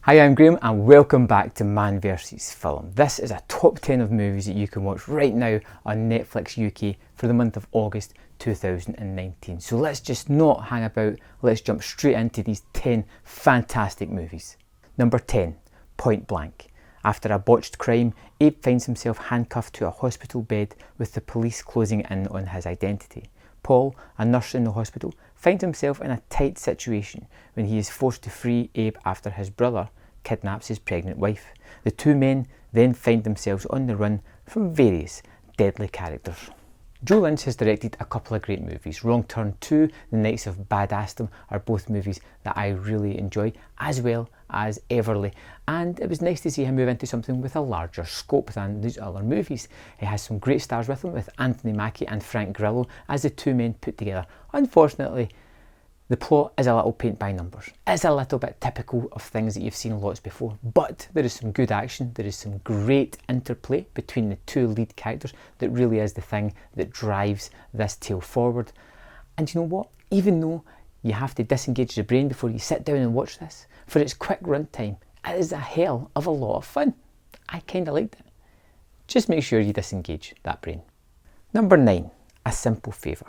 Hi, I'm Graham and welcome back to Man vs Film. This is a top 10 of movies that you can watch right now on Netflix UK for the month of August 2019. So let's just not hang about, let's jump straight into these 10 fantastic movies. Number 10, Point Blank. After a botched crime, Abe finds himself handcuffed to a hospital bed with the police closing in on his identity. Paul, a nurse in the hospital, finds himself in a tight situation when he is forced to free Abe after his brother kidnaps his pregnant wife. The two men then find themselves on the run from various deadly characters. Joe Lynch has directed a couple of great movies. Wrong Turn 2, The Knights of Badassdom are both movies that I really enjoy, as well as Everly, and it was nice to see him move into something with a larger scope than these other movies. He has some great stars with him, with Anthony Mackie and Frank Grillo as the two men put together. Unfortunately, the plot is a little paint by numbers. It's a little bit typical of things that you've seen lots before, but there is some good action, there is some great interplay between the two lead characters that really is the thing that drives this tale forward. And you know what? Even though you have to disengage the brain before you sit down and watch this, for its quick runtime, it is a hell of a lot of fun. I kinda liked it. Just make sure you disengage that brain. Number 9, A Simple Favour.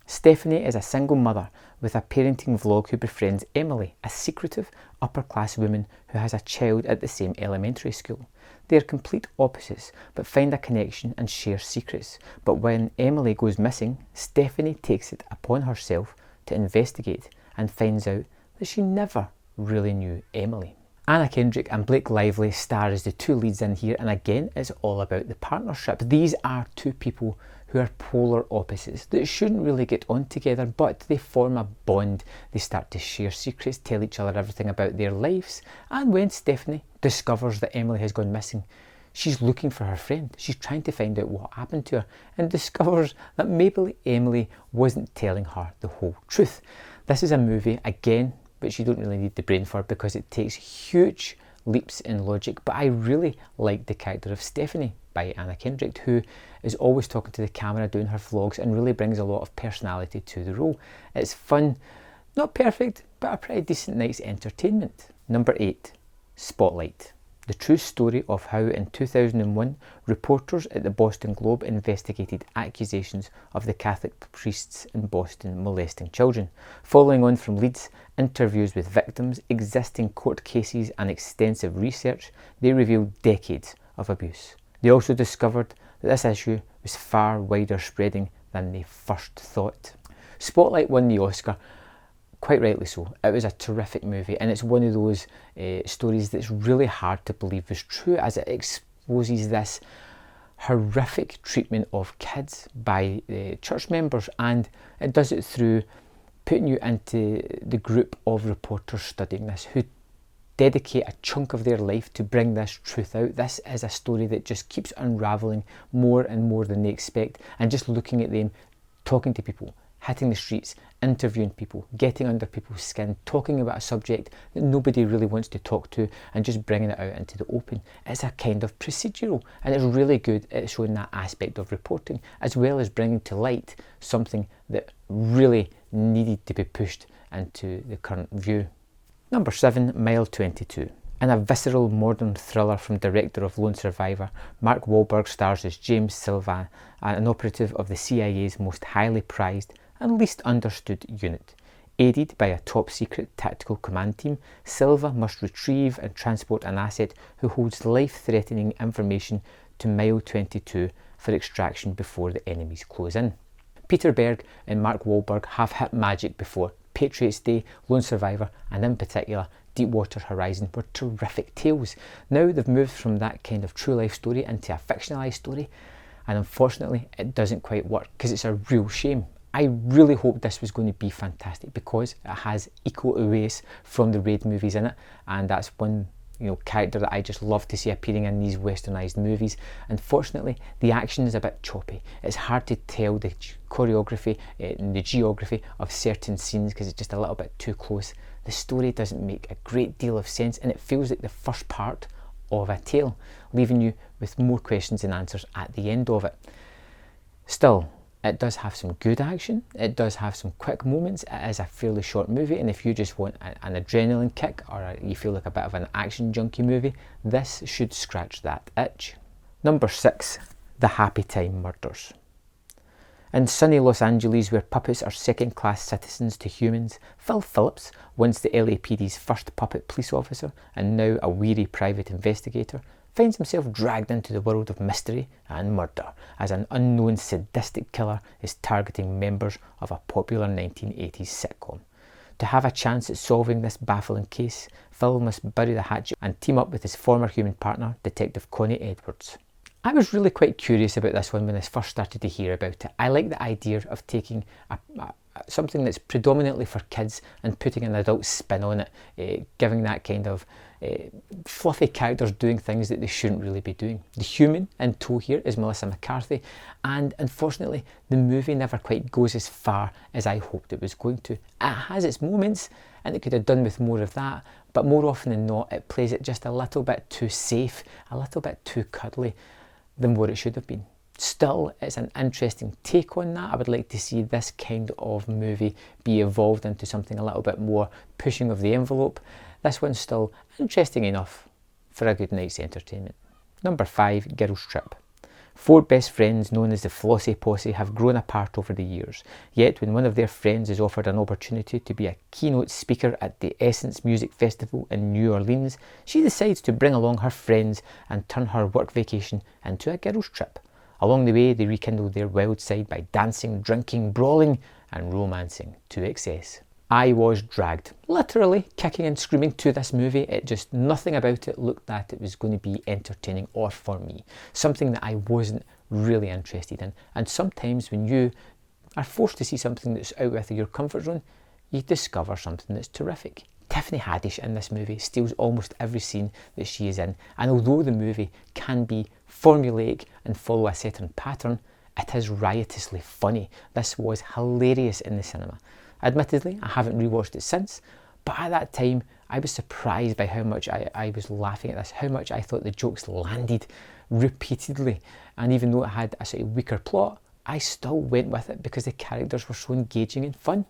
Stephanie is a single mother with a parenting vlog who befriends Emily, a secretive, upper-class woman who has a child at the same elementary school. They are complete opposites, but find a connection and share secrets. But when Emily goes missing, Stephanie takes it upon herself to investigate and finds out that she never really knew Emily. Anna Kendrick and Blake Lively star as the two leads in here, and again it's all about the partnership. These are two people who are polar opposites that shouldn't really get on together, but they form a bond. They start to share secrets, tell each other everything about their lives, and when Stephanie discovers that Emily has gone missing, she's looking for her friend. She's trying to find out what happened to her and discovers that maybe Emily wasn't telling her the whole truth. This is a movie, again, which you don't really need the brain for because it takes huge leaps in logic, but I really like the character of Stephanie by Anna Kendrick, who is always talking to the camera, doing her vlogs, and really brings a lot of personality to the role. It's fun, not perfect, but a pretty decent night's entertainment. Number 8, Spotlight. The true story of how in 2001 reporters at the Boston Globe investigated accusations of the Catholic priests in Boston molesting children. Following on from leads, interviews with victims, existing court cases and extensive research, they revealed decades of abuse. They also discovered that this issue was far wider spreading than they first thought. Spotlight won the Oscar. Quite rightly so. It was a terrific movie, and it's one of those stories that's really hard to believe is true, as it exposes this horrific treatment of kids by church members, and it does it through putting you into the group of reporters studying this who dedicate a chunk of their life to bring this truth out. This is a story that just keeps unravelling more and more than they expect, and just looking at them, talking to people, hitting the streets, interviewing people, getting under people's skin, talking about a subject that nobody really wants to talk to, and just bringing it out into the open. It's a kind of procedural, and it's really good at showing that aspect of reporting, as well as bringing to light something that really needed to be pushed into the current view. Number 7, Mile 22. In a visceral modern thriller from director of Lone Survivor, Mark Wahlberg stars as James Silva, an operative of the CIA's most highly prized and least understood unit. Aided by a top-secret tactical command team, Silva must retrieve and transport an asset who holds life-threatening information to Mile 22 for extraction before the enemies close in. Peter Berg and Mark Wahlberg have hit magic before. Patriots Day, Lone Survivor, and in particular Deepwater Horizon were terrific tales. Now they've moved from that kind of true life story into a fictionalised story, and unfortunately it doesn't quite work, because it's a real shame. I really hoped this was going to be fantastic because it has Iko Uwais from the Raid movies in it, and that's one character that I just love to see appearing in these westernised movies. Unfortunately, the action is a bit choppy. It's hard to tell the choreography and the geography of certain scenes because it's just a little bit too close. The story doesn't make a great deal of sense, and it feels like the first part of a tale, leaving you with more questions than answers at the end of it. Still, It does have some good action, it does have some quick moments, it is a fairly short movie, and if you just want an adrenaline kick or you feel like a bit of an action junkie movie, this should scratch that itch. Number 6, The Happy Time Murders. In sunny Los Angeles, where puppets are second-class citizens to humans, Phil Phillips, once the LAPD's first puppet police officer and now a weary private investigator, finds himself dragged into the world of mystery and murder as an unknown sadistic killer is targeting members of a popular 1980s sitcom. To have a chance at solving this baffling case, Phil must bury the hatchet and team up with his former human partner, Detective Connie Edwards. I was really quite curious about this one when I first started to hear about it. I like the idea of taking something that's predominantly for kids and putting an adult spin on it, giving that kind of fluffy characters doing things that they shouldn't really be doing. The human in tow here is Melissa McCarthy, and unfortunately the movie never quite goes as far as I hoped it was going to. It has its moments and it could have done with more of that, but more often than not it plays it just a little bit too safe, a little bit too cuddly than what it should have been. Still, it's an interesting take on that. I would like to see this kind of movie be evolved into something a little bit more pushing of the envelope. This one's still interesting enough for a good night's entertainment. Number 5, Girls Trip. 4 best friends known as the Flossie Posse have grown apart over the years, yet when one of their friends is offered an opportunity to be a keynote speaker at the Essence Music Festival in New Orleans, she decides to bring along her friends and turn her work vacation into a girls' trip. Along the way, they rekindle their wild side by dancing, drinking, brawling and romancing to excess. I was dragged, literally kicking and screaming to this movie. Nothing about it looked that it was going to be entertaining or for me. Something that I wasn't really interested in. And sometimes when you are forced to see something that's out with your comfort zone, you discover something that's terrific. Tiffany Haddish in this movie steals almost every scene that she is in. And although the movie can be formulaic and follow a certain pattern, it is riotously funny. This was hilarious in the cinema. Admittedly, I haven't rewatched it since, but at that time I was surprised by how much I was laughing at this, how much I thought the jokes landed repeatedly, and even though it had a sort of weaker plot, I still went with it because the characters were so engaging and fun.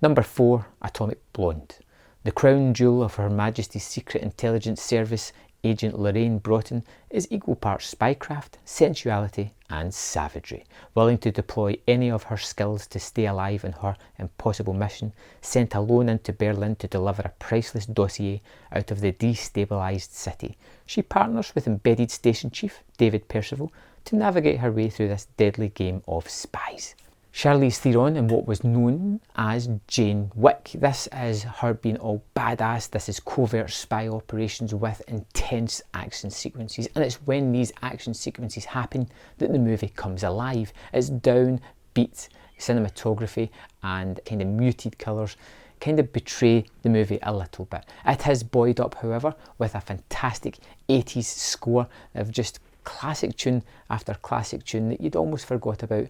Number 4, Atomic Blonde. The crown jewel of Her Majesty's Secret Intelligence Service, Agent Lorraine Broughton, is equal parts spycraft, sensuality and savagery. Willing to deploy any of her skills to stay alive in her impossible mission, sent alone into Berlin to deliver a priceless dossier out of the destabilised city, she partners with embedded station chief David Percival to navigate her way through this deadly game of spies. Charlize Theron in what was known as Jane Wick. This is her being all badass. This is covert spy operations with intense action sequences, and it's when these action sequences happen that the movie comes alive. Its downbeat cinematography and kind of muted colours kind of betray the movie a little bit. It is buoyed up, however, with a fantastic 80s score of just classic tune after classic tune that you'd almost forgot about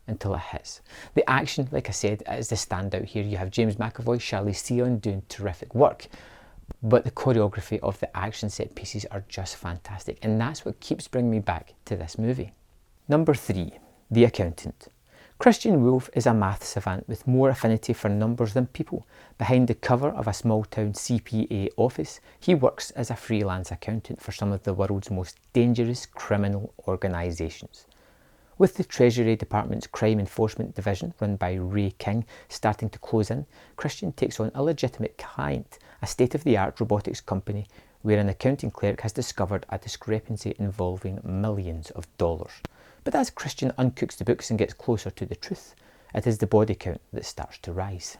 until it hits. The action, like I said, is the standout here. You have James McAvoy, Charlize Theron doing terrific work, but the choreography of the action set pieces are just fantastic, and that's what keeps bringing me back to this movie. Number 3, The Accountant. Christian Wolff is a math savant with more affinity for numbers than people. Behind the cover of a small-town CPA office, he works as a freelance accountant for some of the world's most dangerous criminal organisations. With the Treasury Department's Crime Enforcement Division, run by Ray King, starting to close in, Christian takes on a legitimate client, a state-of-the-art robotics company where an accounting clerk has discovered a discrepancy involving millions of dollars. But as Christian uncooks the books and gets closer to the truth, it is the body count that starts to rise.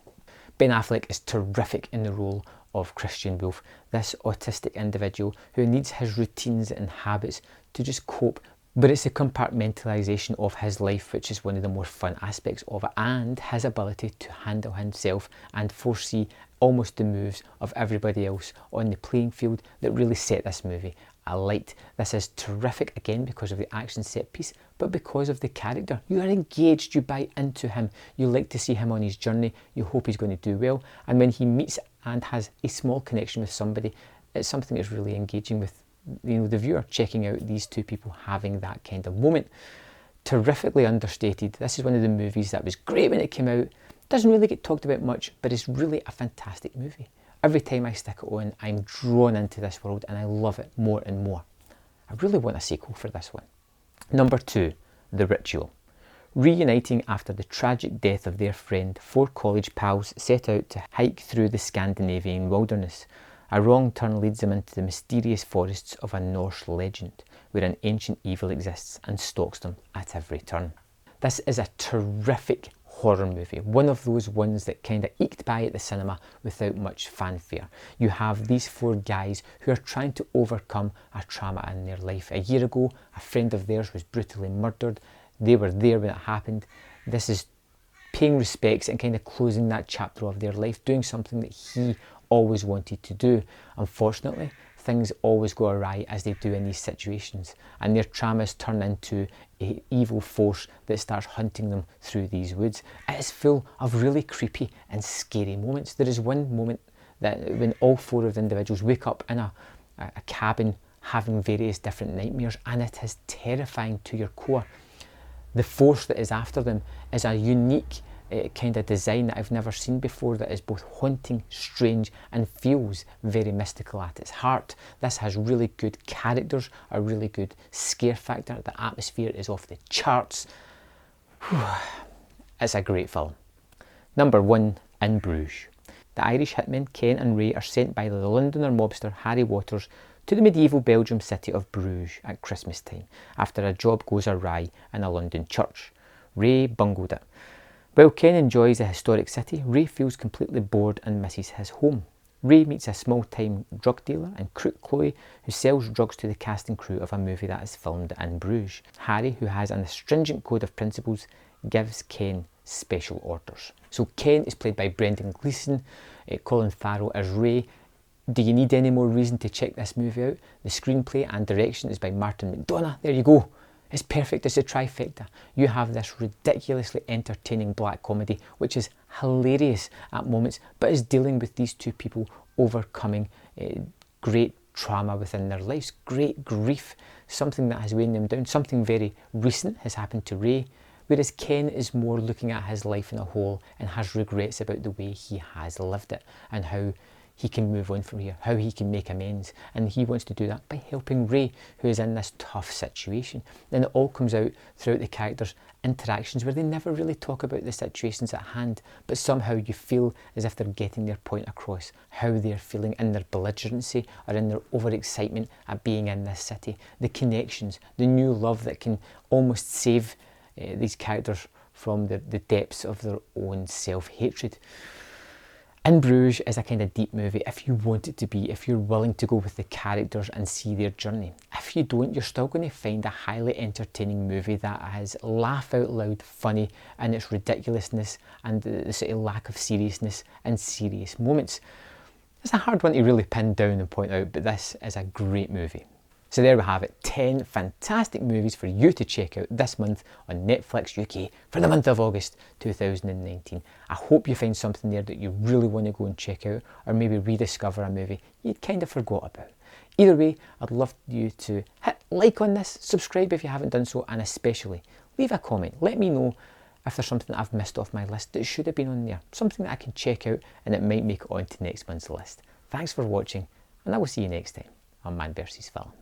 Ben Affleck is terrific in the role of Christian Wolff, this autistic individual who needs his routines and habits to just cope. But it's the compartmentalisation of his life which is one of the more fun aspects of it, and his ability to handle himself and foresee almost the moves of everybody else on the playing field that really set this movie alight. This is terrific again because of the action set piece, but because of the character. You are engaged, you buy into him, you like to see him on his journey, you hope he's going to do well, and when he meets and has a small connection with somebody, it's something that's really engaging with the viewer, checking out these two people having that kind of moment. terrifically understated. This is one of the movies that was great when it came out, doesn't really get talked about much, but it's really a fantastic movie. Every time I stick it on, I'm drawn into this world and I love it more and more. I really want a sequel for this one. Number 2, The Ritual. Reuniting after the tragic death of their friend, 4 college pals set out to hike through the Scandinavian wilderness. A wrong turn leads them into the mysterious forests of a Norse legend, where an ancient evil exists and stalks them at every turn. This is a terrific horror movie, one of those ones that kind of eked by at the cinema without much fanfare. You have these 4 guys who are trying to overcome a trauma in their life. A year ago, a friend of theirs was brutally murdered. They were there when it happened. This is paying respects and kind of closing that chapter of their life, doing something that he always wanted to do. Unfortunately, things always go awry as they do in these situations, and their traumas turn into an evil force that starts hunting them through these woods. It is full of really creepy and scary moments. There is one moment that when all 4 of the individuals wake up in a cabin having various different nightmares, and it is terrifying to your core. The force that is after them is a unique kind of design that I've never seen before, that is both haunting, strange, and feels very mystical at its heart. This has really good characters, a really good scare factor. The atmosphere is off the charts. It's a great film. Number 1, In Bruges. The Irish hitmen Ken and Ray are sent by the Londoner mobster Harry Waters to the medieval Belgium city of Bruges at Christmas time after a job goes awry in a London church. Ray bungled it. While Ken enjoys the historic city, Ray feels completely bored and misses his home. Ray meets a small-time drug dealer and crook Chloe, who sells drugs to the cast and crew of a movie that is filmed in Bruges. Harry, who has an stringent code of principles, gives Ken special orders. So Ken is played by Brendan Gleeson. Colin Farrell as Ray. Do you need any more reason to check this movie out? The screenplay and direction is by Martin McDonagh. There you go. It's perfect. It's a trifecta. You have this ridiculously entertaining black comedy, which is hilarious at moments, but is dealing with these 2 people overcoming great trauma within their lives, great grief, something that has weighing them down. Something very recent has happened to Ray, whereas Ken is more looking at his life in a whole and has regrets about the way he has lived it and how he can move on from here, how he can make amends, and he wants to do that by helping Ray, who is in this tough situation. Then it all comes out throughout the characters' interactions where they never really talk about the situations at hand, but somehow you feel as if they're getting their point across, how they're feeling in their belligerency or in their overexcitement at being in this city, the connections, the new love that can almost save these characters from the depths of their own self-hatred. In Bruges is a kind of deep movie if you want it to be, if you're willing to go with the characters and see their journey. If you don't, you're still going to find a highly entertaining movie that has laugh out loud funny in its ridiculousness and the sort of lack of seriousness in serious moments. It's a hard one to really pin down and point out, but this is a great movie. So there we have it, 10 fantastic movies for you to check out this month on Netflix UK for the month of August 2019. I hope you find something there that you really want to go and check out, or maybe rediscover a movie you'd kind of forgot about. Either way, I'd love you to hit like on this, subscribe if you haven't done so, and especially leave a comment. Let me know if there's something that I've missed off my list that should have been on there, something that I can check out and it might make it onto next month's list. Thanks for watching, and I will see you next time on Man vs. Film.